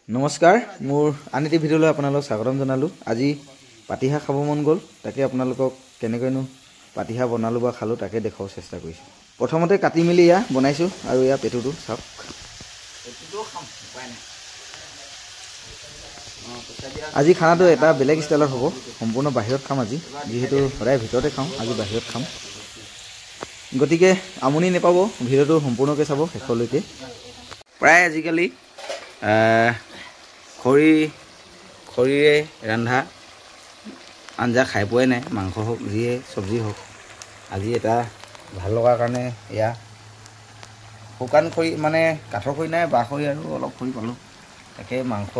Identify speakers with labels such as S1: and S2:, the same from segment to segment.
S1: নমস্কাৰ মোৰ আনিতি ভিডিঅ'লৈ আপোনালোকক স্বাগতম জনালোঁ। আজি পাতিহাঁহ খাব মন গ'ল, তাকে আপোনালোকক কেনেকৈনো পাতিহাঁহ বনালোঁ বা খালোঁ তাকে দেখুৱাব চেষ্টা কৰিছোঁ। প্ৰথমতে কাটি মেলি এয়া বনাইছোঁ আৰু এয়া পেটুটো চাওক। আজি খানাটো এটা বেলেগ ষ্টাইলত হ'ব, সম্পূৰ্ণ বাহিৰত খাম আজি, যিহেতু সদায় ভিতৰতে খাওঁ, আজি বাহিৰত খাম। গতিকে আমনি নাপাব, ভিডিঅ'টো সম্পূৰ্ণকৈ চাব শেষলৈকে। প্ৰায় আজিকালি খৰিৰে ৰন্ধা আঞ্জা খাই পোৱাই নাই, মাংস হওক যিয়ে চব্জি হওক। আজি এটা ভাল লগাৰ কাৰণে এয়া শুকান খৰি, মানে কাঠৰ খৰি নাই, বাঁহ খৰি আৰু অলপ খৰি পালোঁ, তাকে মাংস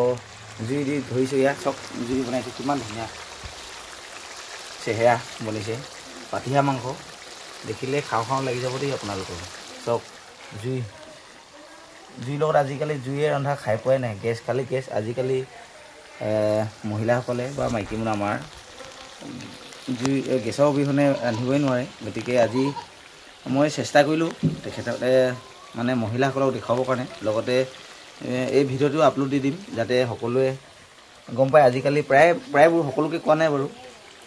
S1: জুই দি ধৰিছোঁ। এয়া চব জুই বনাইছোঁ, কিমান ধুনীয়া চেহেৰা বনিছে। পাতিহাঁহ মাংস দেখিলে খাওঁ খাওঁ লাগি যাব দেই আপোনালোকৰ। চব জুইৰ লগত আজিকালি জুইয়ে ৰন্ধা খাই পোৱাই নাই, গেছ খালি গেছ। আজিকালি মহিলাসকলে বা মাইকী মানুহ আমাৰ গেছৰ অবিহনে ৰান্ধিবই নোৱাৰে। গতিকে আজি মই চেষ্টা কৰিলোঁ তেখেততে মানে মহিলাসকলক দেখুৱাবৰ কাৰণে, লগতে এই ভিডিঅ'টো আপলোড দি দিম যাতে সকলোৱে গম পায়। আজিকালি প্ৰায়বোৰ সকলোকে কোৱা নাই বাৰু,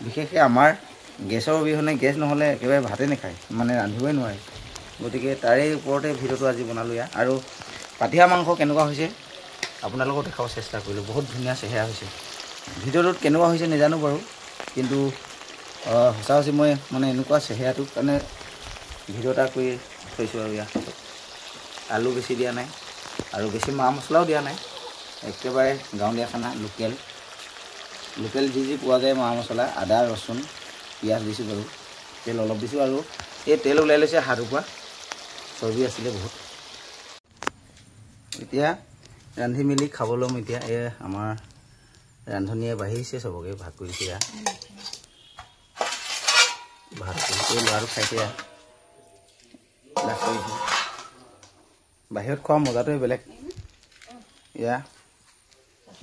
S1: বিশেষকৈ আমাৰ গেছৰ অবিহনে, গেছ নহ'লে একেবাৰে ভাতেই নাখায়, মানে ৰান্ধিবই নোৱাৰে। গতিকে তাৰে ওপৰতে ভিডিঅ'টো আজি বনালোঁ ইয়াত। আৰু পাতিহাঁহ মাংস কেনেকুৱা হৈছে আপোনালোকক দেখাব চেষ্টা কৰিলোঁ। বহুত ধুনীয়া চেহেৰা হৈছে। ভিডিঅ'টোত কেনেকুৱা হৈছে নাজানো বাৰু, কিন্তু সঁচা হৈছে মই মানে এনেকুৱা চেহেৰাটোৰ কাৰণে ভিডিঅ' এটা কৰি থৈছোঁ। আৰু ইয়াত আলু বেছি দিয়া নাই আৰু বেছি মা মছলাও দিয়া নাই, একেবাৰে গাঁৱলীয়া খানা, লোকেল যি পোৱা যায় মা মছলা, আদা ৰচুন পিঁয়াজ দিছোঁ বাৰু, তেল অলপ দিছোঁ। আৰু এই তেল ওলাই লৈছে হাতৰপৰা, চৰ্বি আছিলে বহুত। এতিয়া ৰান্ধি মেলি খাব ল'ম। এতিয়া আমাৰ ৰান্ধনীয়ে বাঢ়িছে, চবকে ভাগ কৰিছে। এয়া ভাত কৰিছে, ল'ৰাটো খাইছে, লাজ কৰিছে। বাহিৰত খোৱা মজাটোৱে বেলেগ। এয়া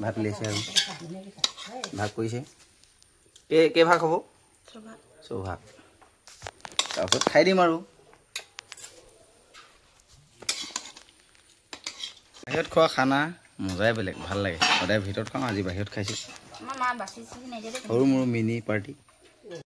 S1: ভাত উলিয়াইছে আৰু ভাগ কৰিছে। কেইভাগ হ'ব? চৌভাগ। তাৰপিছত খাই দিম আৰু। বাহিৰত খোৱা খানা মজাই বেলেগ, ভাল লাগে। সদায় ভিতৰত খাওঁ, আজি বাহিৰত খাইছোঁ। সৰু মোৰ মিনি পাৰ্টি।